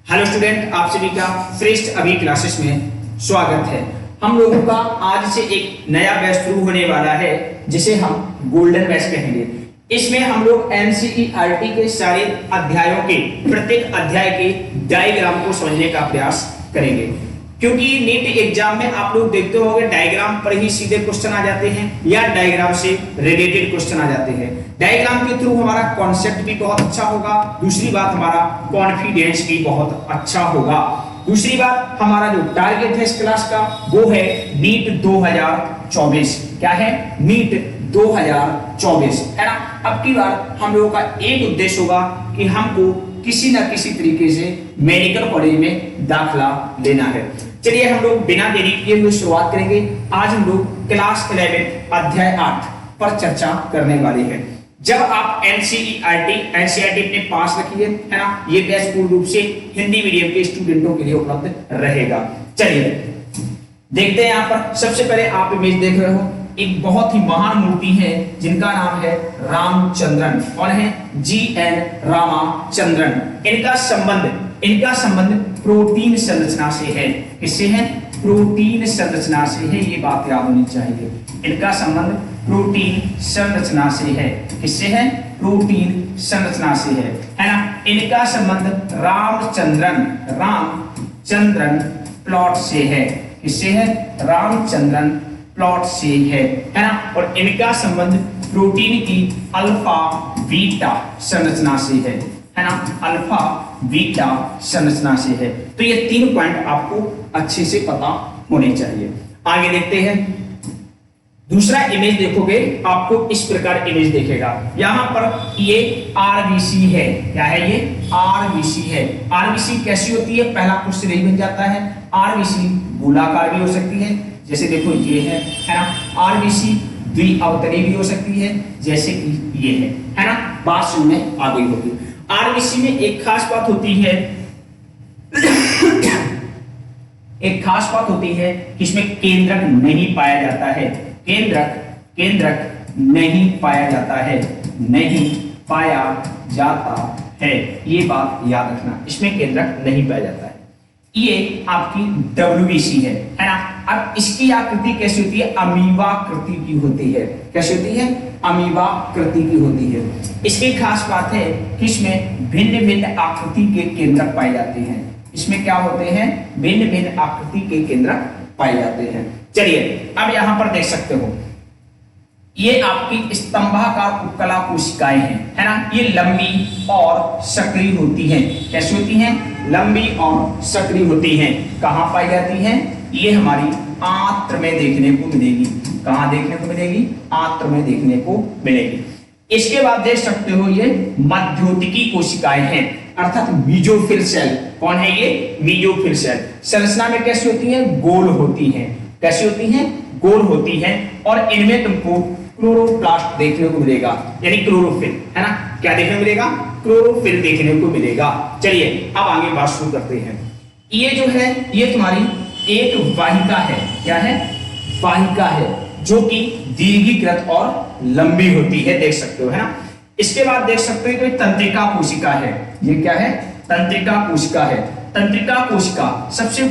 Hello student, आप सभी का फ्रेश अभी क्लासेस में स्वागत है। हम लोगों का आज से एक नया बैच शुरू होने वाला है जिसे हम गोल्डन बैच कहेंगे। इसमें हम लोग एनसीईआरटी के सारे अध्यायों के प्रत्येक अध्याय के डायग्राम को समझने का प्रयास करेंगे, क्योंकि नीट एग्जाम में आप लोग देखते होंगे डायग्राम पर ही सीधे क्वेश्चन आ जाते हैं या डायग्राम से रिलेटेड क्वेश्चन आ जाते हैं। डायग्राम के थ्रू हमारा कॉन्सेप्ट भी बहुत अच्छा होगा, दूसरी बात हमारा कॉन्फिडेंस भी बहुत अच्छा होगा, दूसरी बात हमारा जो टारगेट है इस क्लास का वो है नीट 2024। क्या है? नीट 2024 है ना। अब की बार हम लोगों का एक उद्देश्य होगा कि हमको किसी ना किसी तरीके से मेडिकल कॉलेज में दाखिला लेना है। चलिए हम लोग बिना देरी किए हुए शुरुआत करेंगे। आज हम लोग क्लास 11 अध्याय 8 पर चर्चा करने वाले हैं। जब आप एनसीईआरटी अपने पास रखिए, है ना, ये बैच पूर्ण रूप से हिंदी मीडियम के स्टूडेंटों के लिए उपलब्ध रहेगा। चलिए देखते हैं। यहाँ पर सबसे पहले आप इमेज देख रहे हो, एक बहुत ही महान मूर्ति है जिनका नाम है रामचंद्रन। कौन है? जी.एन. रामाचंद्रन। इनका संबंध प्रोटीन संरचना से है। किससे है? प्रोटीन संरचना से है। ये बात याद होनी चाहिए। इनका संबंध प्रोटीन संरचना से है। किससे है? प्रोटीन संरचना से है ना। इनका संबंध रामचंद्रन प्लॉट से है। किससे है? रामचंद्रन प्लॉट से है ना। और इनका संबंध प्रोटीन की अल्फा बीटा संरचना से है ना। अल्फा बीटा संरचना से है। तो ये 3 पॉइंट आपको अच्छे से पता होने चाहिए। आगे देखते हैं। दूसरा इमेज देखोगे आपको इस प्रकार इमेज देखेगा। यहां पर ये आरबीसी है। क्या है ये? आरबीसी है। आरबीसी कैसी होती है? पहला क्वेश्चन यही बन जाता है। आरबीसी गोलाकार भी हो सकती है, जैसे देखो ये है ना। आरबीसी द्विअवतरी भी हो सकती है, जैसे कि ये है ना। बात समझ में आ गई होगी। आरबीसी में एक खास बात होती है कि इसमें केंद्रक नहीं पाया जाता है। केंद्रक नहीं पाया जाता है। ये बात याद रखना, इसमें केंद्रक नहीं पाया जाता है। ये आपकी WBC है ना। अब इसकी आकृति कैसी होती है? अमीबाकृति की होती है। कैसी होती है? अमीबाकृति की होती है। इसकी खास बात है कि इसमें भिन्न भिन्न आकृति के केंद्रक पाए जाते हैं। इसमें क्या होते हैं? भिन्न भिन्न आकृति के केंद्रक पाए जाते हैं। चलिए अब यहां पर देख सकते हो, ये आपकी स्तंभाकार उपकला कोशिकाएं हैं, है ना। ये लंबी और सक्रिय होती हैं। कैसी होती हैं? लंबी और सक्रिय होती हैं। कहां पाई जाती हैं? ये हमारी आंत्र में देखने को मिलेगी। कहां देखने को मिलेगी? आंत्र में देखने को मिलेगी। इसके बाद देख सकते हो ये मध्योतिकी कोशिकाएं हैं, अर्थात मीजोफिल सेल। कौन है ये? Mesophyll cell. संरचना में कैसी होती है? गोल होती है। कैसी होती है? गोल होती है। और इनमें तुमको क्लोरोप्लास्ट देखने को मिलेगा, यानी क्लोरोफिल, है ना। क्या देखने को मिलेगा? क्लोरोफिल देखने को मिलेगा। चलिए अब आगे बात शुरू करते हैं। ये जो है ये तुम्हारी एक वाहिका है। क्या है? वाहिका है, जो कि दीर्घीकृत और लंबी होती है, देख सकते हो, है ना। इसके बाद देख सकते हो कि तंत्रिका कोशिका है। ये क्या है? तंत्रिका कोशिका है। तंत्रिका कोशिका सबसे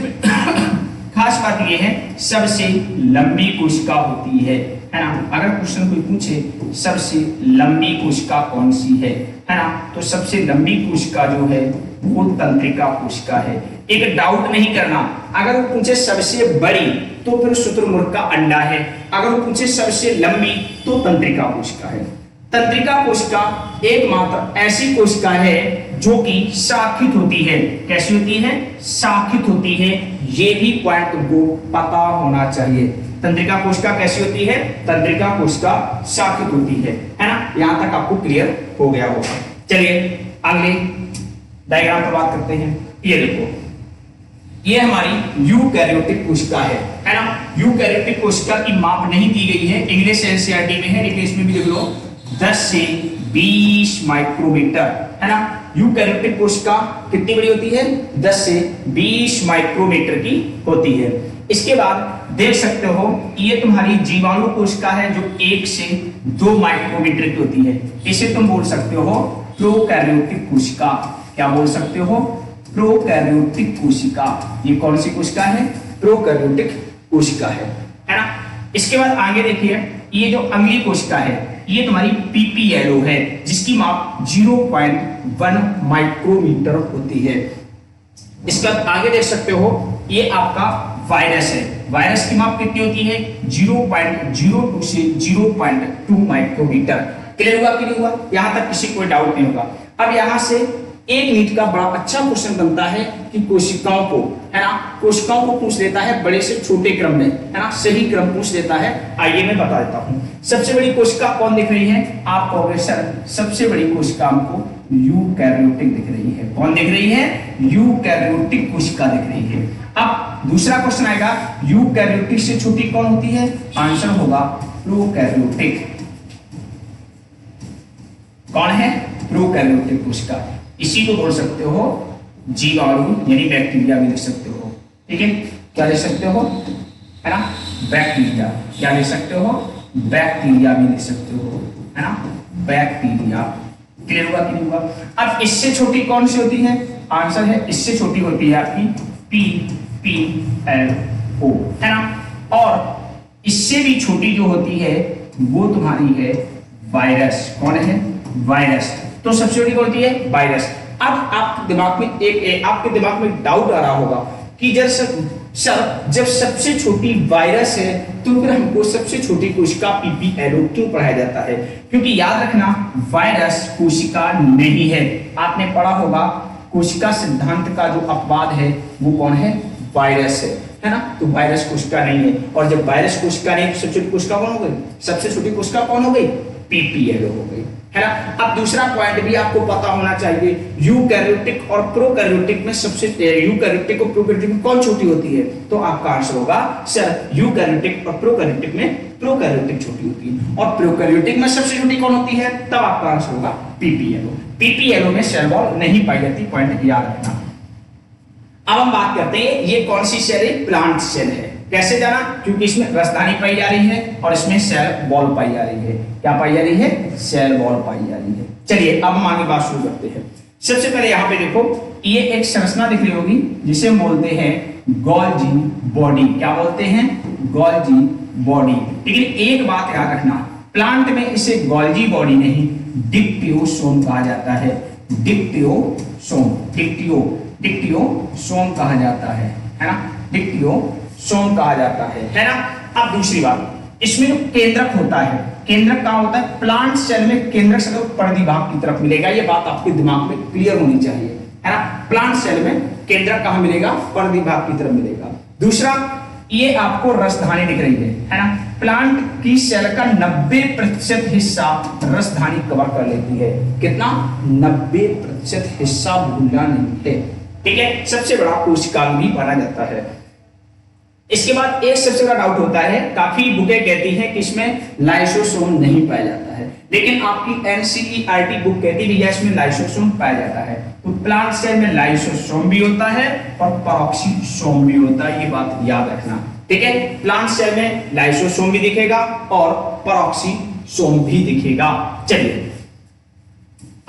खास बात यह है सबसे लंबी कोशिका होती है ना। अगर क्वेश्चन कोई पूछे सबसे लंबी कोशिका कौन सी है ना, तो सबसे लंबी कोशिका जो है वो तंत्रिका कोशिका है। एक डाउट नहीं करना, अगर वो पूछे सबसे बड़ी तो फिर शुतुरमुर्ग का अंडा है, अगर वो पूछे सबसे लंबी तो तंत्रिका कोशिका है। तंत्रिका कोशिका एकमात्र ऐसी कोशिका है जो कि शाखित होती है। कैसी होती है? शाखित होती है। ये भी पॉइंट तुमको पता होना चाहिए। तंत्रिका कोशिका कैसी होती है? तंत्रिका कोशिका शाखित होती है ना। यहां तक आपको क्लियर हो गया होगा। चलिए अगले डायग्राम पर बात करते हैं। ये देखो, ये हमारी यूकैरियोटिक कोशिका है ना। यूकैरियोटिक कोशिका की माप नहीं दी गई है, इंग्लिश एनसीईआरटी में है, लेकिन इसमें भी देख लो 10 से 20 माइक्रोमीटर, है ना। यूकैरियोटिक कोशिका कितनी बड़ी होती है? 10 से 20 माइक्रोमीटर की होती है। इसके बाद देख सकते हो ये तुम्हारी जीवाणु कोशिका है जो 1 से 2 माइक्रोमीटर की होती है। इसे तुम बोल सकते हो प्रोकैरियोटिक कोशिका। क्या बोल सकते हो? प्रोकैरियोटिक कोशिका। ये कौन सी कोशिका है? प्रोकैरियोटिक कोशिका है ना। इसके बाद आगे देखिए, ये जो अगली कोशिका है ये तुम्हारी पीपीएलओ है, जिसकी माप 0.1 माइक्रोमीटर होती है। इसके बाद आगे देख सकते हो, ये आपका वायरस है। वायरस की माप कितनी होती है? 0.02 से 0.2 माइक्रोमीटर। क्लियर हुआ कि नहीं हुआ? यहां तक किसी कोई डाउट नहीं होगा। अब यहां से 1 मिनट का बड़ा अच्छा क्वेश्चन बनता है कि कोशिकाओं को, है ना, कोशिकाओं को पूछ लेता है बड़े से छोटे क्रम में, है ना, सही क्रम पूछ लेता है। आइए मैं बता देता हूं। सबसे बड़ी कोशिका कौन दिख रही है? आप कहोगे सर सबसे बड़ी कोशिका हमको यूकैरियोटिक दिख रही है। कौन दिख रही है? यूकैरियोटिक कोशिका दिख रही है। अब दूसरा क्वेश्चन आएगा, यूकैरियोटिक से छोटी कौन होती है? आंसर होगा प्रोकैरियोटिक। कौन है? प्रोकैरियोटिक कोशिका। इसी को बोल सकते हो जीवाणु यानी बैक्टीरिया भी लिख सकते हो। ठीक है, क्या लिख सकते हो? है ना, बैक्टीरिया। क्या लिख सकते हो? बैक्टीरिया भी लिख सकते हो, है ना, बैक्टीरिया। क्लियर हुआ कि नहीं हुआ? अब इससे छोटी कौन सी होती है? आंसर है इससे छोटी होती है आपकी पीपीएलओ, है ना। और इससे भी छोटी जो होती है वो तुम्हारी है वायरस। कौन है? वायरस। तो सबसे छोटी कौन होती है? वायरस। अब आपके दिमाग में आपके दिमाग में डाउट आ रहा होगा कि सर जब सबसे छोटी वायरस है तो फिर हमको सबसे छोटी कोशिका पीपीएलओ क्यों पढ़ाया जाता है? क्योंकि याद रखना, वायरस कोशिका नहीं है। आपने पढ़ा होगा कोशिका सिद्धांत का जो अपवाद है वो कौन है? वायरस है ना। तो वायरस कोशिका नहीं है, और जब वायरस कोशिका नहीं तो सबसे छोटी कोशिका कौन हो गई? सबसे छोटी कोशिका कौन हो गई? पीपीएलओ हो गई, है ना। अब दूसरा पॉइंट भी आपको पता होना चाहिए, यूकैरियोटिक और प्रोकैरियोटिक में सबसे यूकैरियोटिक और प्रोकैरियोटिक में कौन छोटी होती है? तो आपका आंसर होगा सर यूकैरियोटिक और प्रोकैरियोटिक में प्रोकैरियोटिक छोटी होती है, और प्रोकैरियोटिक में सबसे छोटी कौन होती है? तब आपका आंसर होगा पीपीएलओ। पीपीएलओ में सेल वॉल नहीं पाई जाती, पॉइंट याद रखना। अब हम बात करते हैं ये कौन सी सेल है? प्लांट सेल है। कैसे जाना? क्योंकि इसमें रसदानी पाई जा रही है और इसमें सेल वॉल पाई जा रही है। क्या पाई जा रही है? सेल वॉल पाई जा रही है। चलिए अब हम आगे बात शुरू करते हैं। सबसे पहले यहाँ पे देखो, ये एक संरचना दिख रही होगी जिसे हम बोलते हैं गोल्जी बॉडी। क्या बोलते हैं? Golgi body. लेकिन एक बात याद रखना, प्लांट में इसे गोल्जी बॉडी नहीं डिक्टियोसोम कहा जाता है। डिक्टियोसोम कहा जाता है ना, डिक्टियोसोम कहा जाता है ना। अब दूसरी बात, इसमें जो केंद्रक होता है, केंद्रक कहाँ होता है? प्लांट सेल में केंद्रक से परिधि भाग की तरफ मिलेगा। ये बात आपके दिमाग में क्लियर होनी चाहिए, है ना। प्लांट सेल में केंद्रक कहाँ मिलेगा? परिधि भाग की तरफ मिलेगा। दूसरा, ये आपको रसधानी दिख रही है ना। प्लांट की सेल का 90% हिस्सा रसधानी कवर कर लेती है। कितना? 90% हिस्सा भूलना नहीं है, ठीक है। सबसे बड़ा कोशिकांग भी माना जाता है। इसके बाद एक सबसे बड़ा डाउट होता है, काफी बुकें कहती हैं कि इसमें लाइसोसोम नहीं पाया जाता है, लेकिन आपकी एनसीईआरटी बुक कहती है इसमें लाइसोसोम पाया जाता है। तो प्लांट सेल में लाइसोसोम भी होता है और पेरोक्सीसोम भी होता है, ये बात याद रखना, ठीक है। प्लांट सेल में लाइसोसोम भी दिखेगा और पेरोक्सीसोम भी दिखेगा। चलिए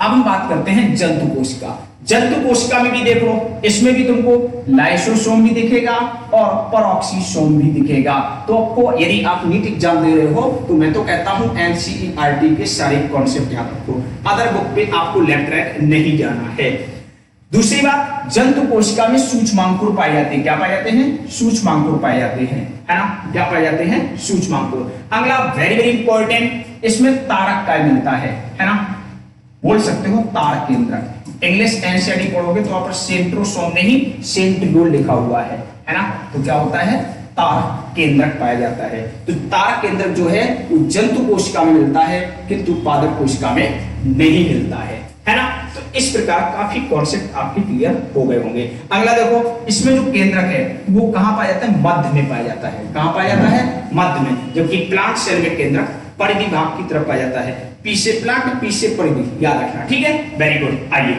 अब हम बात करते हैं जंतु कोशिका। जंतु कोशिका में भी देख लो, इसमें भी तुमको लाइसोसोम भी दिखेगा और पेरोक्सीसोम भी दिखेगा। तो आपको यदि आप नीट एग्जाम दे रहे हो तो मैं तो कहता हूं एनसीईआरटी के सारे कॉन्सेप्ट याद रखो, अदर बुक पे आपको लेफ्ट राइट नहीं जाना है। दूसरी बात, जंतु कोशिका में सूक्ष्मांकुर पाए जाते हैं। क्या पाए जाते हैं? सूक्ष्मांकुर पाए जाते हैं, है ना। क्या पाए जाते हैं? सूक्ष्मांकुर। अगला वेरी वेरी इंपॉर्टेंट, इसमें तारक काय मिलता है ना, बोल सकते हो तार केंद्रक। इंग्लिश एनसीईआरटी पढ़ोगे तो वहां पर सेंट्रोसोम नहीं सेंट्रियोल लिखा हुआ है ना। तो क्या होता है? तार केंद्रक पाया जाता है। तो तार केंद्रक जो है वो जंतु कोशिका में मिलता है किंतु पादप कोशिका में नहीं मिलता है ना। तो इस प्रकार काफी कॉन्सेप्ट आपके क्लियर हो गए होंगे। अगला देखो, इसमें जो केंद्रक है वो कहां पाया जाता है? मध्य में पाया जाता है। कहां पाया जाता है? मध्य में। जबकि प्लांट सेल में केंद्रक परिधि भाग की तरफ पाया जाता है। पी से प्लांट, पी से परिधि, याद रखना, ठीक है। Very good. आइए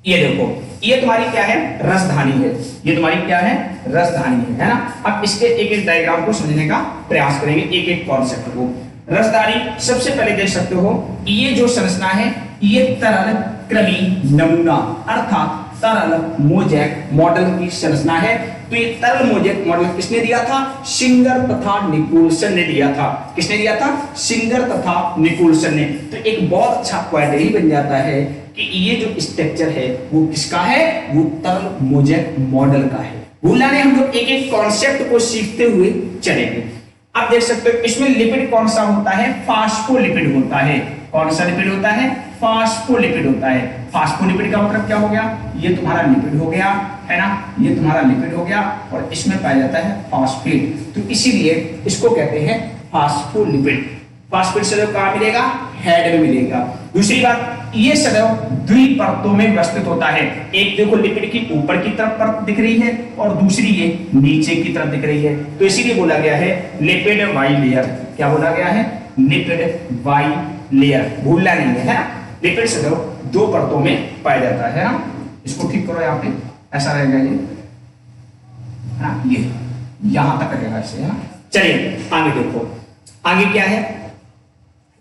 ये देखो, ये तुम्हारी क्या है? रसधानी है। ये तुम्हारी क्या है? रसधानी है ना। अब इसके एक एक डायग्राम को समझने का प्रयास करेंगे, एक एक कॉन्सेप्ट को। रसधानी सबसे पहले देख सकते हो, ये जो संरचना है ये तरल क्रमी नमूना अर्थात तरल मोज़ेक मॉडल की संरचना है। तो ये तरल मोज़ेक मॉडल किसने दिया था? सिंगर तथा निकोलसन ने दिया था। किसने दिया था? सिंगर तथा निकोलसन ने। तो एक बहुत अच्छा पॉइंट यही बन जाता है कि ये जो स्ट्रक्चर है वो किसका है? वो तरल मोज़ेक मॉडल का है। भूलना नहीं, हम लोग एक एक कॉन्सेप्ट को सीखते हुए चलेंगे। आप देख सकते हो इसमें लिपिड कौन सा होता है? फास्फोलिपिड होता है। कौन सा लिपिड होता है? फास्फोलिपिड होता है। फास्फोलिपिड का मतलब क्या हो गया? ये तुम्हारा लिपिड हो गया, है ना, ये तुम्हारा लिपिड हो गया और इसमें पाया जाता है फास्फेट। तो इसीलिए इसको कहते हैं फास्फोलिपिड। फास्फेट सदैव कहां मिलेगा? हेड में मिलेगा। दूसरी बात, ये सदैव द्विपरतों में व्यवस्थित होता है। एक देखो लिपिड की ऊपर की तरफ परत दिख रही है और दूसरी ये नीचे की तरफ दिख रही है। तो इसीलिए बोला गया है लिपिड बाइलेयर। क्या बोला गया है? Lipid bilayer. भूलना नहीं है ना। लिपिड सदैव दो परतों में पाया जाता है ना। इसको ठीक करो, यहाँ पे ऐसा रहेगा ये, हाँ, ये यहां तक रहेगा ऐसे, है ना। चलिए आगे देखो, आगे क्या है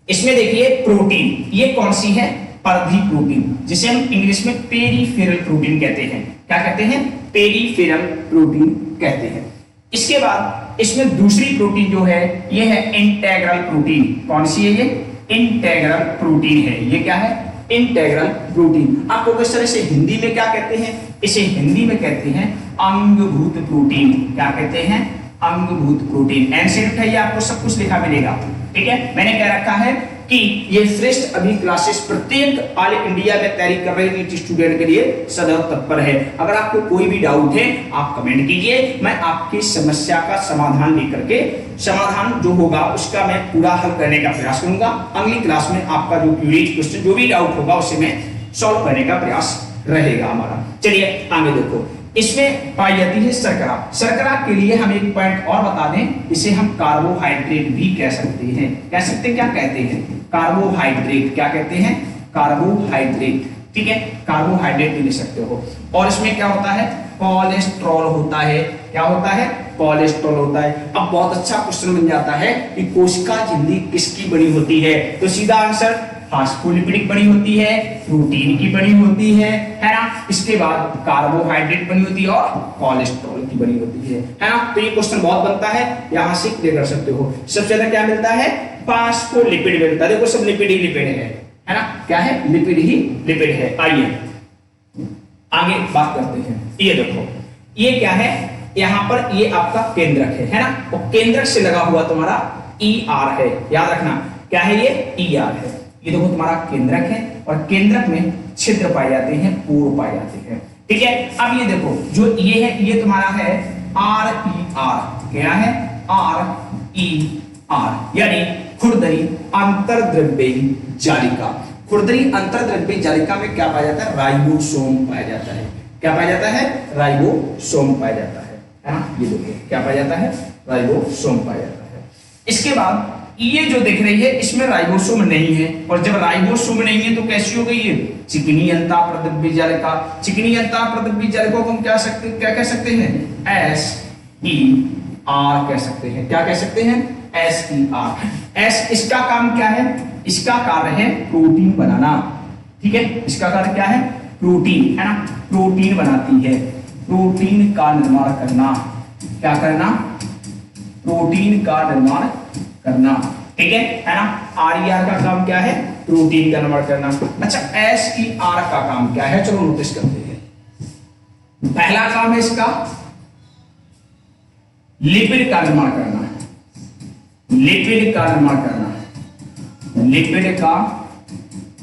इसमें? देखिए प्रोटीन, ये कौन सी है? परिधि प्रोटीन, जिसे हम इंग्लिश में पेरिफेरल प्रोटीन कहते हैं। क्या कहते हैं? पेरिफेरल प्रोटीन कहते हैं। इसके बाद इसमें दूसरी प्रोटीन जो है ये है इंटेग्रल प्रोटीन। कौन सी है ये? इंटेग्रल प्रोटीन है। ये क्या है? Integral protein. आपको इस तरह से हिंदी में क्या कहते हैं? इसे हिंदी में कहते हैं अंगभूत प्रोटीन। क्या कहते हैं? अंगभूत प्रोटीन। एनसीईआरटी उठाइए, आपको सब कुछ लिखा मिलेगा। ठीक है, मैंने कह रखा है कि ये श्रेष्ठ अभी क्लासेस प्रत्येक ऑल इंडिया में तैयारी कर रहे नीट स्टूडेंट के लिए सदैव तत्पर है। अगर आपको कोई भी डाउट है आप कमेंट कीजिए, मैं आपकी समस्या का समाधान लेकर के, समाधान जो होगा उसका मैं पूरा हल करने का प्रयास करूंगा। अगली क्लास में आपका जो क्वेरीज क्वेश्चन जो भी डाउट होगा उसे मैं सॉल्व करने का प्रयास रहेगा हमारा। चलिए आगे देखो, इसमें पाई जाती है शर्करा। शर्करा के लिए हम एक पॉइंट और बता दें, इसे हम कार्बोहाइड्रेट भी कह सकते हैं। कह सकते हैं, क्या कहते हैं? कार्बोहाइड्रेट। क्या कहते हैं? कार्बोहाइड्रेट। ठीक है, कार्बोहाइड्रेट भी ले सकते हो। और इसमें क्या होता है? कोलेस्ट्रॉल होता है। क्या होता है? कोलेस्ट्रॉल होता है। अब बहुत अच्छा क्वेश्चन बन जाता है कि कोशिका झिल्ली किसकी बनी होती है? तो सीधा आंसर फास्फोलिपिडिक बनी होती है, प्रोटीन की बनी होती है ना। इसके बाद कार्बोहाइड्रेट बनी होती है और कोलेस्ट्रॉल की बनी होती है ना। तो ये क्वेश्चन बहुत बनता है, यहां से क्लियर कर सकते हो। सबसे ज्यादा क्या मिलता है? फास्फोलिपिड मिलता है। देखो सब लिपिड ही लिपिड है ना। क्या है? लिपिड ही लिपिड है। आइए आगे बात करते हैं। ये देखो, ये क्या है? यहां पर ये आपका केंद्रक है ना। और केंद्रक से लगा हुआ तुम्हारा ER है। याद रखना क्या है? ये ER है। ये देखो तुम्हारा केंद्रक है और केंद्रक में छिद्र पाए जाते हैं, पोर पाए जाते हैं। ठीक है, अब ये देखो जो ये है ये तुम्हारा है RER। क्या है? RER यानी खुरदरी अंतर्द्रव्यी जालिका। खुरदरी अंतर्द्रव्यी जालिका में क्या पाया जाता है? राइबोसोम पाया जाता है। क्या पाया जाता है? राइबोसोम पाया जाता है ना। ये देखिए क्या पाया जाता है? राइबोसोम पाया जाता है। इसके बाद ये जो दिख रही है इसमें राइबोसोम नहीं है, और जब राइबोसोम नहीं है तो कैसी हो गई ये? चिकनी अंतःप्रद्रव्य जालिका। चिकनी अंतःप्रद्रव्य जालिका को हम क्या कह सकते हैं? SER कह सकते हैं। क्या कह सकते हैं? SER। इसका काम क्या है? इसका कार्य है प्रोटीन बनाना। ठीक है, इसका कार्य क्या है? प्रोटीन, है ना। प्रोटीन बनाती है, प्रोटीन का निर्माण करना। क्या करना? प्रोटीन का निर्माण करना। ठीक है ना। RER का काम क्या है? प्रोटीन का निर्माण करना। अच्छा, SER का काम क्या है? चलो नोटिस करते हैं। पहला काम है इसका लिपिड का निर्माण करना है। लिपिड का निर्माण करना है। लिपिड का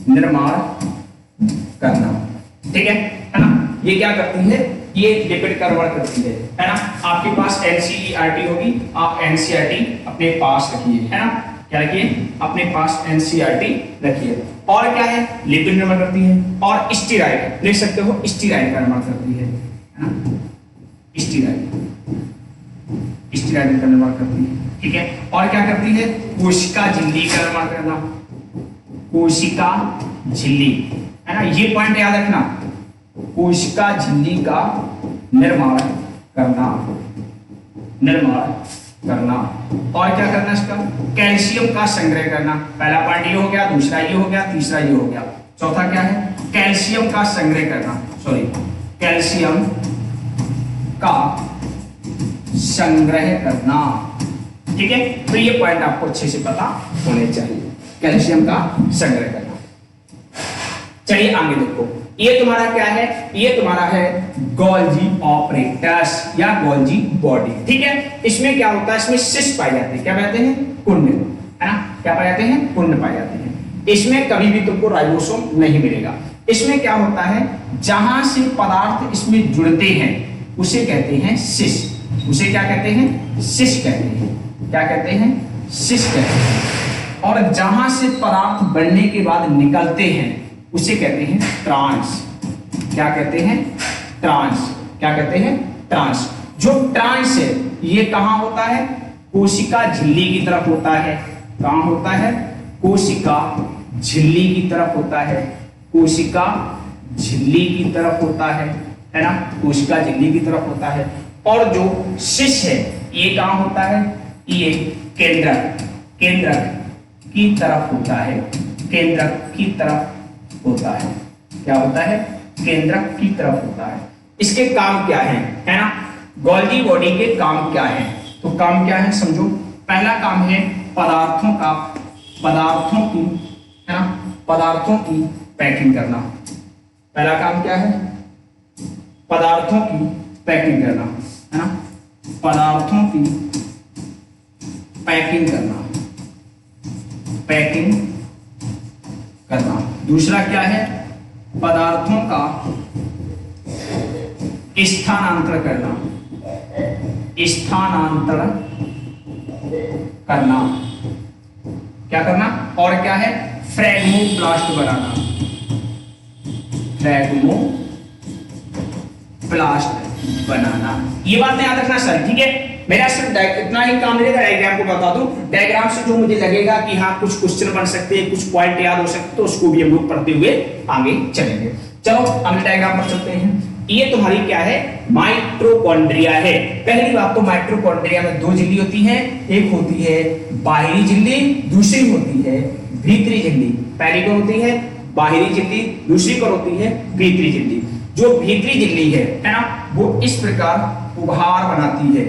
निर्माण करना। ठीक है ना। ये क्या करती है? ये लिपिड का निर्माण करती है ना। आपके पास NCERT होगी, आप NCERT अपने पास रखिए, है ना। क्या रखिए? अपने पास NCERT रखिए। और क्या है? लिपिड निर्माण करती है। और स्टीराइड लिख सकते हो, स्टीराइड का निर्माण करती है ना। स्टीराइड का निर्माण करती है। ठीक है, और क्या करती है? कोशिका झिल्ली का निर्माण करना। कोशिका झिल्ली, है ना। ये पॉइंट याद रखना, कोशिका झिल्ली का निर्माण करना। और क्या करना? इसका कैल्शियम का संग्रह करना। पहला पॉइंट ये हो गया, दूसरा ये हो गया, तीसरा ये हो गया, चौथा क्या है? कैल्शियम का संग्रह करना, सॉरी कैल्शियम का संग्रह करना। ठीक है, तो ये पॉइंट आपको अच्छे से पता होने चाहिए, कैल्शियम का संग्रह करना। चलिए आगे देखो, ये तुम्हारा क्या है, ये तुम्हारा है गोल्जी ऑपरेटस या गोल्जी बॉडी। ठीक है, इसमें क्या होता है, इसमें सिस पाए जाते हैं, क्या पाए जाते हैं, कुंड, है ना, क्या पाए जाते हैं, कुंड पाए जाते हैं। इसमें कभी भी तुमको राइबोसोम नहीं मिलेगा। इसमें क्या होता है, जहां से पदार्थ इसमें जुड़ते हैं उसे कहते हैं सिस, उसे क्या कहते हैं, सिस कहते हैं, क्या कहते हैं, सिस कहते हैं। और जहां से पदार्थ बढ़ने के बाद निकलते हैं उसे कहते हैं ट्रांस, क्या कहते हैं, ट्रांस, क्या कहते हैं, ट्रांस। जो ट्रांस है ये कहां होता है, कोशिका झिल्ली की तरफ होता है, कहां होता है, कोशिका झिल्ली की तरफ होता है, कोशिका झिल्ली की तरफ होता है ना, कोशिका झिल्ली की तरफ होता है। और जो सिस है ये कहां होता है, ये केंद्रक, केंद्रक की तरफ होता है, केंद्रक की तरफ होता है, क्या होता है, केंद्रक की तरफ होता है। इसके काम क्या है ना, गोल्जी बॉडी के काम क्या है, तो काम क्या है समझो। पहला काम है पदार्थों का, पदार्थों की, है ना, पदार्थों की पैकिंग करना। पहला काम क्या है, पदार्थों की पैकिंग करना, है ना, पदार्थों की पैकिंग करना, पैकिंग करना। दूसरा क्या है, पदार्थों का स्थानांतरण करना, स्थानांतरण करना, क्या करना। और क्या है, फ्रैगमोप्लास्ट बनाना, फ्रैगमोप्लास्ट बनाना। ये बात याद रखना सर, ठीक है। मेरा सिर्फ इतना ही काम रहेगा, डायग्राम को बता दूं। डायग्राम से जो मुझे लगेगा कि हाँ कुछ क्वेश्चन बन सकते हैं, कुछ पॉइंट याद हो सकते, तो उसको भी हम लोग पढ़ते हुए आगे चलेंगे। चलो अगले डायग्राम पर चलते हैं। ये तुम्हारी क्या है, माइटोकॉन्ड्रिया है। पहली बात तो माइटोकॉन्ड्रिया में दो झिल्ली होती है, एक होती है बाहरी झिल्ली, दूसरी होती है भीतरी झिल्ली। पहली कौन होती है, बाहरी झिल्ली, दूसरी कौन होती है, भीतरी झिल्ली। जो भीतरी झिल्ली है ना, वो इस प्रकार उभार बनाती है,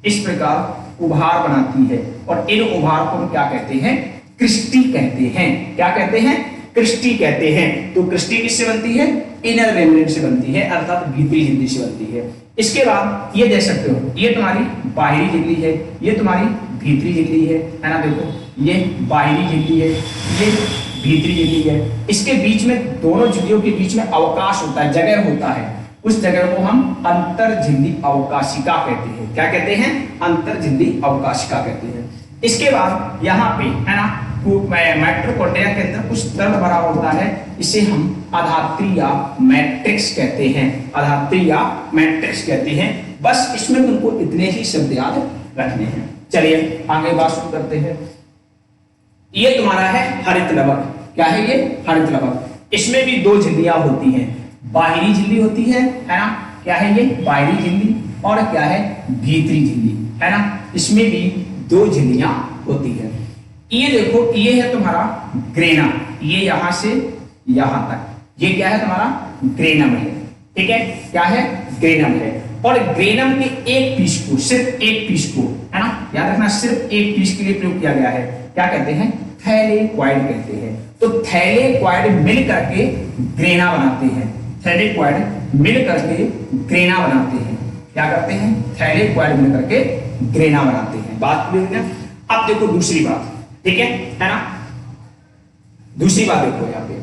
इस प्रकार उभार बनाती है। और इन उभार को हम क्या कहते हैं, क्रिस्टी कहते हैं। क्या कहते हैं, क्रिस्टी कहते हैं। तो क्रिस्टी किससे बनती है, इनर मेम्ब्रेन से बनती है, अर्थात भीतरी झिल्ली से बनती है। इसके बाद ये देख सकते हो, ये तुम्हारी बाहरी झिल्ली है, ये तुम्हारी भीतरी झिल्ली है ना। देखो ये बाहरी झिल्ली है, ये भीतरी झिल्ली है। इसके बीच में, दोनों झिल्लियों के बीच में अवकाश होता है, जगह होता है। उस जगह को हम अंतर झिल्ली अवकाशिका कहते हैं। क्या कहते हैं, अंतर झिल्ली अवकाशिका कहते हैं। इसके बाद यहाँ पे है ना, माइटोकॉन्ड्रिया के अंदर कुछ तरल भरा होता है, इसे हम आधात्री या मैट्रिक्स कहते हैं, आधात्री या मैट्रिक्स कहते हैं। बस इसमें तुमको इतने ही शब्द याद रखने हैं। चलिए आगे बात शुरू करते हैं। ये तुम्हारा है हरित लवक। क्या है ये, हरित लवक। इसमें भी दो झिल्लियां होती हैं, बाहरी झिल्ली होती है ना, क्या है ये, बाहरी झिल्ली, और क्या है, भीतरी झिल्ली, है ना। इसमें भी दो झिल्लियां होती है। ये देखो, ये है तुम्हारा ग्रेना, ये यहां से यहां तक, ये क्या है तुम्हारा, ग्रेनम है। ठीक है, क्या है, ग्रेनम है। और ग्रेनम के एक पीस को, सिर्फ एक पीस को, है ना, याद रखना, सिर्फ एक पीस के लिए प्रयोग किया गया है। क्या कहते हैं, थैलेक्वाइड कहते हैं। तो थैलेक्वाइड मिल करके ग्रेना बनाते हैं, थैलेक्वाइड मिल करके ग्रेना बनाते हैं। क्या करते हैं, थैलेक्वाइड मिल करके ग्रेना बनाते हैं। बात क्लियर है। अब देखो दूसरी बात, ठीक है ना। दूसरी बात देखो, यहाँ पे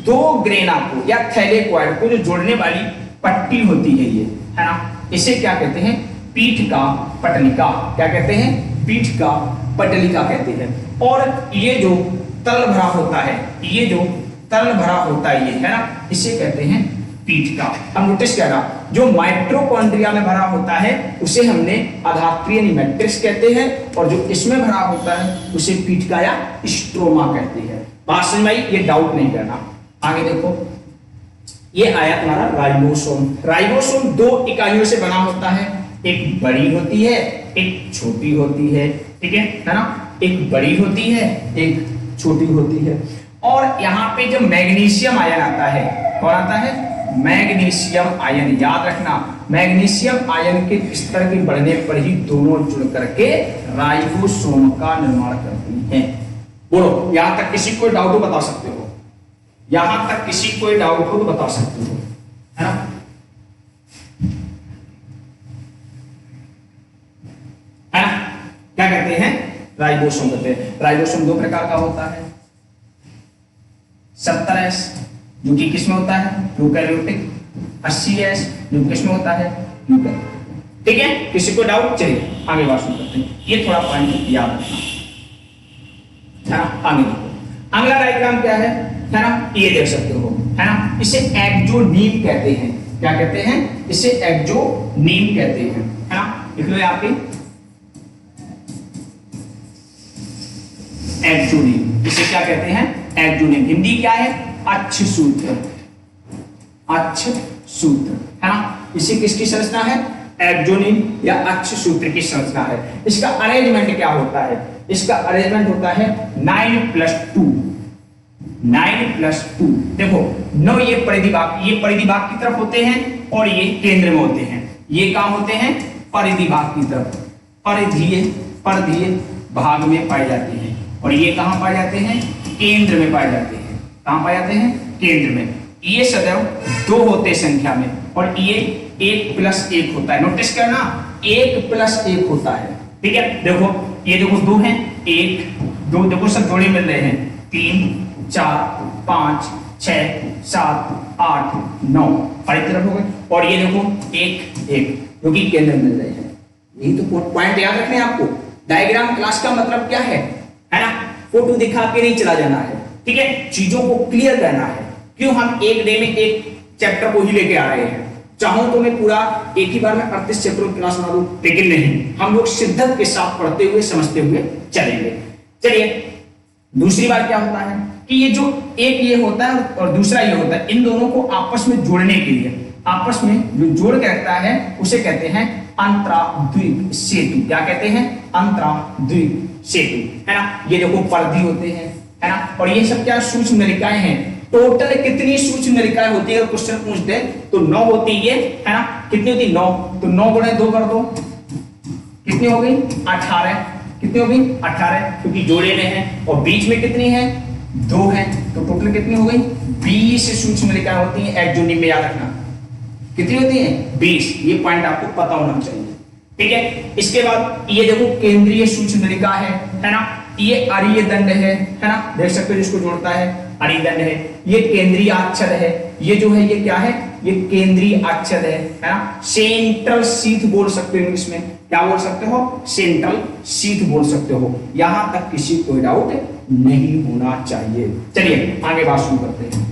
दो ग्रेना को या थैलेक्वाइड को जो जोड़ने वाली पट्टी होती है, ये है ना, इसे क्या कहते हैं, पीठ का पटलिका। क्या कहते हैं, पीठ का पटलिका कहते हैं। और ये जो तरल भरा होता है, ये जो तरल भरा होता है, ये है ना, इसे कहते हैं पीठ का। अब नोटिस करेगा, जो माइटोकॉन्ड्रिया में भरा होता है उसे हमने आधात्रीय मैट्रिक्स कहते हैं, और जो इसमें भरा होता है उसे पीठ का या स्ट्रोमा कहते हैं। बात समझ में आई, ये डाउट नहीं करना। आगे देखो, ये आया तुम्हारा राइबोसोम। राइबोसोम दो इकाइयों से बना होता है, एक बड़ी होती है, एक छोटी होती है। ठीक है ना, एक बड़ी होती है, एक छोटी होती है। और यहाँ पे जब मैग्नीशियम आयन आता है, कौन आता है? Magnesium ion. याद रखना, मैग्नीशियम आयन के स्तर के बढ़ने पर ही दोनों जुड़ करके राइबोसोम का निर्माण करती हैं। बोलो, यहां तक किसी को डाउट हो बता सकते हो? यहां तक किसी को डाउट हो तो बता सकते हो, है ना? है ना? क्या कहते हैं? राइबोसोम कहते हैं। राइबोसोम दो प्रकार का होता है। 70S जो कि किसमें होता है? यूकैरियोटिक। 80S जो किसमें होता है? यूकैरियोटिक। ठीक है, किसी को डाउट? चलिए आगे बात शुरू करते हैं। ये थोड़ा पॉइंट याद रखना, है ना? आगे देखो, अगला डायग्राम क्या है ना? ये देख सकते हो, है ना? इसे एक्सोनीम कहते हैं। क्या कहते हैं? इसे एक्सोनीम कहते हैं, है ना? लिख लो यहाँ पे, एक्सोनीम। इसे क्या कहते हैं? एक्सोनीम। हिंदी क्या है? अच्छ सूत्र। अच्छ सूत्र, है ना? इसे किसकी संरचना है? एक्सोनीम या अच्छ सूत्र की संरचना है। इसका अरेंजमेंट क्या होता है? इसका अरेंजमेंट होता है 9+2। 9+2। देखो, 9 ये परिधिभाग की तरफ होते हैं और ये केंद्र में होते हैं। ये कहां होते हैं? परिधिभाग की तरफ, परिधीय भाग में पाए जाते हैं। और ये कहां पाए जाते हैं? केंद्र में पाए जाते हैं। कहां पाए जाते हैं? केंद्र में। ये सदैव 2 होते संख्या में और ये 1+1 होता है। नोटिस करना, 1+1 होता है। ठीक है, देखो ये देखो 2 हैं, 1 2, देखो सब जोड़े मिल रहे हैं, 3 4 5 6 7 8 9 हर तरफ हो गए। और ये देखो 1 1 जो कि केंद्र में मिल रहे हैं। यही तो पॉइंट याद रखने आपको। डायग्राम क्लास का मतलब क्या है ना? फोटो दिखा के नहीं चला जाना है, ठीक है? चीजों को क्लियर करना है। क्यों? हम एक डे में एक चैप्टर को ही लेके आ रहे हैं। चाहूं तो मैं पूरा एक ही बार में 38 चैप्टरों की क्लास बना दूं, लेकिन नहीं, हम लोग शिद्दत के साथ पढ़ते हुए समझते हुए चलेंगे। चलिए, दूसरी बात क्या होता है कि ये जो एक ये होता है और दूसरा ये होता है, इन दोनों को आपस में जोड़ने के लिए, आपस में जो जोड़ के रखता है उसे कहते हैं अंतराद्वीप सेतु। क्या कहते हैं? अंतराद्वीप सेतु, है ना? ये देखो परिधि होते हैं, है ना? और ये सब क्या? सूक्ष्म नलिकाएं हैं। टोटल कितनी सूक्ष्म नलिकाएं होती है? क्वेश्चन पूछते हैं तो 9 होती है ना? कितनी होती है? 9। तो 9 गुणे 2 कर दो, कितनी हो गई? 18। कितनी हो गई? 18, क्योंकि जोड़े में है। और बीच में कितनी है? 2 है। तो टोटल कितनी हो गई? 20 सूक्ष्म नलिकाएं होती हैं एक्सोनीम में। याद रखना कितनी होती हैं? 20। ये पॉइंट आपको पता होना चाहिए, ठीक है? इसके बाद ये देखो केंद्रीय सूक्ष्म नलिका है ना? ये अरीय दंड है ना? देख सकते हो जिसको जोड़ता है, अरीय दंड है। ये केंद्रीय आच्छद है। ये जो है ये क्या है? ये केंद्रीय आच्छद है ना? सेंट्रल शीथ बोल सकते हो इंग्लिश में। क्या बोल सकते हो? सेंट्रल शीथ बोल सकते हो। यहां तक किसी कोई डाउट नहीं होना चाहिए। चलिए आगे बात शुरू करते हैं।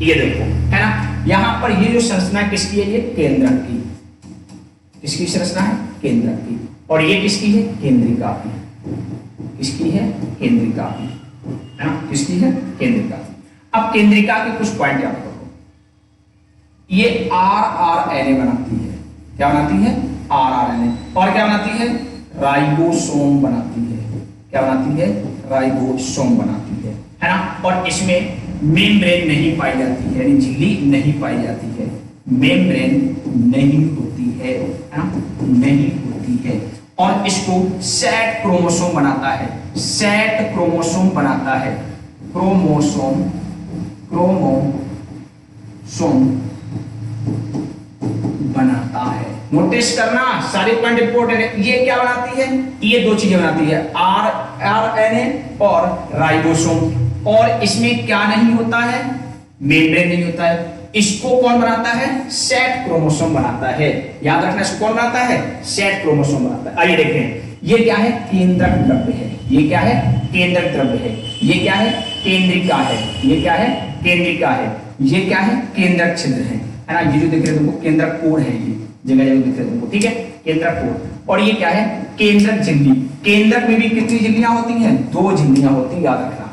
ये देखो, है ना? यहां पर ये जो संरचना किसकी है? ये केंद्रक की। किसकी संरचना है? केंद्रक की। और ये किसकी है? केंद्रिका की। किसकी है? केंद्रिका की, है ना? किसकी है? केंद्रिका की। अब केंद्रिका के कुछ पॉइंट याद करो। ये RRNA बनाती है। क्या बनाती है? RRNA। और क्या बनाती है? राइबोसोम बनाती है। क्या बनाती है? राइबोसोम बनाती है ना? और इसमें मेम्ब्रेन नहीं पाई जाती है, यानी झिल्ली नहीं पाई जाती है। मेम्ब्रेन नहीं होती है ना? नहीं होती है। और इसको सेट क्रोमोसोम बनाता है। सेट क्रोमोसोम बनाता है। क्रोमोसोम बनाता है। नोटिस करना, सारे पॉइंट इंपोर्टेंट है। ये क्या बनाती है? ये 2 चीजें बनाती है, RNA और राइबोसोम। और इसमें क्या नहीं होता है? मेम्ब्रेन नहीं होता है। इसको कौन बनाता है? सेट क्रोमोसोम बनाता है। याद रखना, इसको कौन बनाता है? सेट क्रोमोसोम बनाता है। आइए देखें, ये क्या है? केंद्रक द्रव्य है। ये क्या है? केंद्रक द्रव्य है। ये क्या है? केंद्रिका है। ये क्या है? केंद्रिका है। ये क्या है? केंद्रक छिद्र है ना? ये जो दिख रहे तुमको केंद्रक कोण है, ये जगह जगह दिख रहे तुमको, ठीक है? केंद्रक कोण। और ये क्या है? केंद्रक झिल्ली। केंद्रक में भी कितनी झिल्लियां होती हैं? 2 झिल्लियां होती हैं, याद रखना।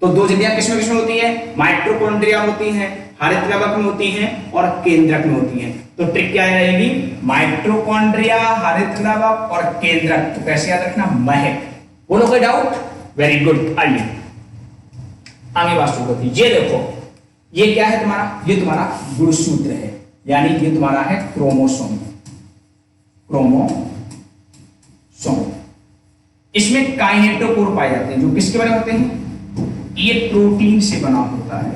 तो 2 झिल्लियां किसमें किसमें होती है? माइटोकॉन्ड्रिया होती हैं, हरित लवक में होती हैं और केंद्रक में होती हैं। तो ट्रिक क्या रहेगी? माइटोकॉन्ड्रिया, हरित लवक और केंद्रक। तो कैसे याद रखना? महक। बोलो कोई डाउट? Very good. आइए अमीबा शुरू होती है। ये देखो, ये क्या है तुम्हारा, ये तुम्हारा गुणसूत्र है, यानी ये तुम्हारा है क्रोमोसोम। इसमें काइनेटोकोर पाए जाते हैं, जो किसके बने होते हैं, ये प्रोटीन से बना होता है,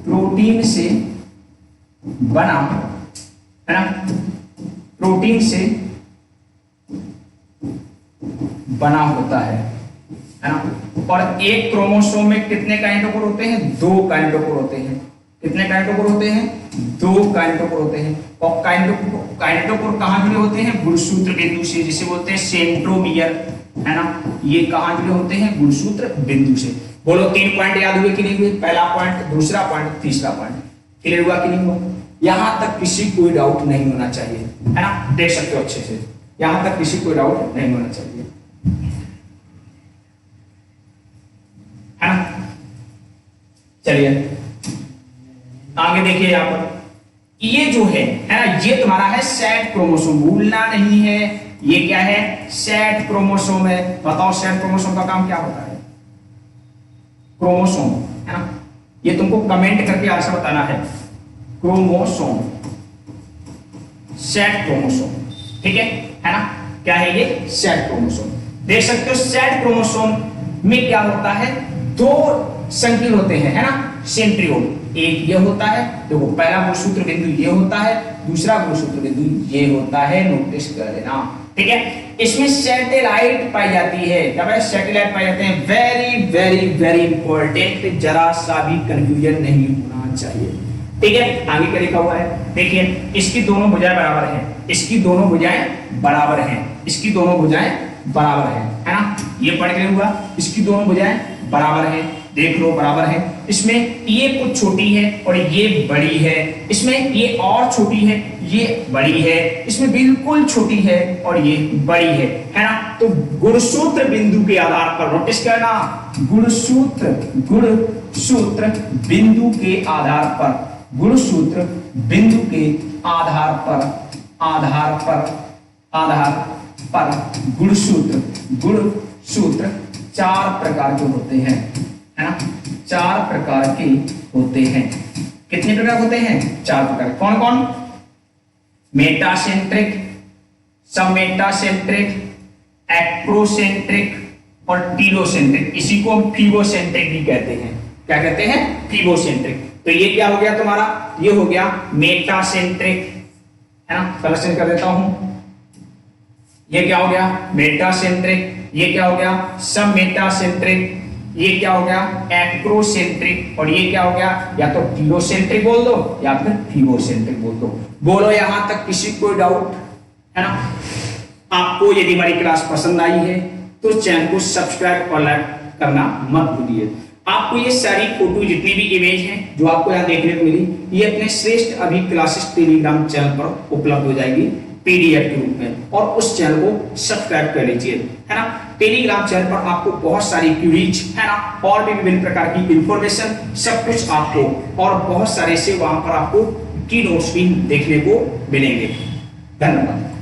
प्रोटीन से बना है ना, प्रोटीन से बना होता है ना। और एक क्रोमोसोम में कितने काइनेटोकोर होते हैं, 2 काइनेटोकोर होते हैं। कितने काइनेटोकोर होते हैं, 2 काइनेटोकोर होते हैं। और काइनेटोकोर कहां जुड़े होते हैं, गुणसूत्र बिंदु से, जिसे बोलते हैं सेंट्रोमियर, है ना। ये कहां जुड़े होते हैं, गुणसूत्र बिंदु से। बोलो 3 पॉइंट याद हुए कि नहीं हुए, पहला पॉइंट, दूसरा पॉइंट, तीसरा पॉइंट क्लियर हुआ कि नहीं हुआ। यहां तक किसी कोई डाउट नहीं होना चाहिए, है ना, देख सकते हो अच्छे से, यहां तक किसी कोई डाउट नहीं होना चाहिए, है ना। चलिए आगे देखिए, यहां पर ये जो है ना, ये तुम्हारा है सेट क्रोमोसोम, भूलना नहीं है। ये क्या है, सेट क्रोमोसोम है। बताओ सेट क्रोमोसोम का काम क्या होता है, क्रोमोसोम, है ना। ये तुमको कमेंट करके आंसर बताना है, क्रोमोसोम, सेट क्रोमोसोम, ठीक है ना। क्या है ये, सेट क्रोमोसोम। देख सकते हो सेट क्रोमोसोम में क्या होता है, 2 संकीर्ण होते हैं, है ना, सेंट्रियोल। एक ये होता है, देखो पहला गुणसूत्र बिंदु ये होता है, दूसरा गुणसूत्र बिंदु ये होता है, नोटिस कर लेना, ठीक है। इसमें सैटेलाइट पाई जाती है, क्या भाई, सैटेलाइट पाए जाते हैं। वेरी वेरी वेरी इंपॉर्टेंट, जरा सा भी कंफ्यूजन नहीं होना चाहिए, ठीक है। आगे क्या लिखा हुआ है, देखिए, इसकी दोनों भुजाएं बराबर हैं, इसकी दोनों भुजाएं बराबर हैं, इसकी दोनों भुजाएं बराबर हैं, है ना। ये पढ़ के हुआ, इसकी दोनों भुजाएं बराबर हैं, देख लो बराबर है। इसमें ये कुछ छोटी है और ये बड़ी है, इसमें ये और छोटी है, ये बड़ी है, इसमें बिल्कुल छोटी है और ये बड़ी है ना। तो गुणसूत्र बिंदु के आधार पर, नोटिस करना, गुणसूत्र बिंदु के आधार पर, गुणसूत्र बिंदु के आधार पर गुणसूत्र 4 प्रकार के होते हैं, है ना, 4 प्रकार के होते हैं। कितने प्रकार होते हैं, 4 प्रकार। कौन कौन, मेटासेंट्रिक, सबमेटासेंट्रिक, एक्रोसेंट्रिक और टीलोसेंट्रिक। इसी को हम फीबोसेंट्रिक भी कहते हैं। क्या कहते हैं, फीबोसेंट्रिक। तो ये क्या हो गया तुम्हारा, ये हो गया मेटासेंट्रिक, है ना, कलेक्शन कर देता हूं। ये क्या हो गया, मेटासेंट्रिक। ये क्या हो गया, सबमेटासेंट्रिक। ये क्या हो गया, एक्रोसेंट्रिक। और ये क्या हो गया, या तो टीलोसेंट्रिक बोल दो या फिर फीबोसेंट्रिक बोल दो। बोलो यहां तक किसी कोई डाउट है ना। आपको यदि हमारी क्लास पसंद आई है तो चैनल को सब्सक्राइब और लाइक करना मत भूलिए। आपको ये सारी फोटो, जितनी भी इमेज हैं जो आपको यहाँ देखने को मिली, ये अपने श्रेष्ठ अभी क्लासेस टेलीग्राम चैनल पर उपलब्ध हो जाएगी पीडीएफ के रूप में, और उस चैनल को सब्सक्राइब कर लीजिए, है ना। टेलीग्राम चैनल पर आपको बहुत सारी क्यूरीज, है ना, और भी विभिन्न प्रकार की इंफॉर्मेशन, सब कुछ आपको, और बहुत सारे से वहां पर आपको की नोट्स भी देखने को मिलेंगे। धन्यवाद।